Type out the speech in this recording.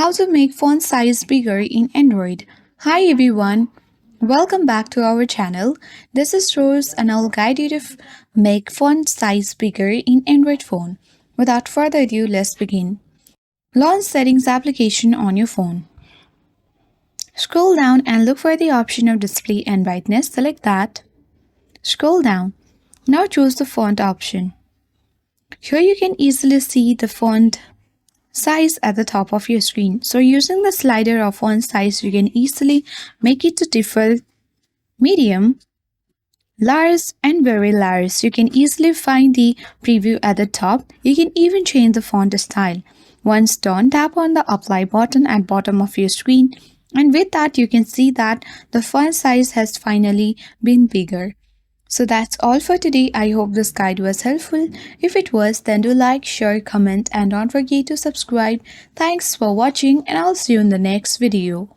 How to make font size bigger in Android. Hi everyone, welcome back to our channel. This is Rose and I'll guide you to make font size bigger in Android phone. Without further ado, let's begin. Launch Settings application on your phone. Scroll down and look for the option of display and brightness. Select that. Scroll down. Now choose the font option. Here you can easily see the font size at the top of your screen. So using the slider of font size, you can easily make it to default, medium, large and very large. You can easily find the preview at the top. You can even change the font style. Once done, tap on the apply button at bottom of your screen, and with that you can see that the font size has finally been bigger. So that's all for today. I hope this guide was helpful. If it was, then do like, share, comment and don't forget to subscribe. Thanks for watching and I'll see you in the next video.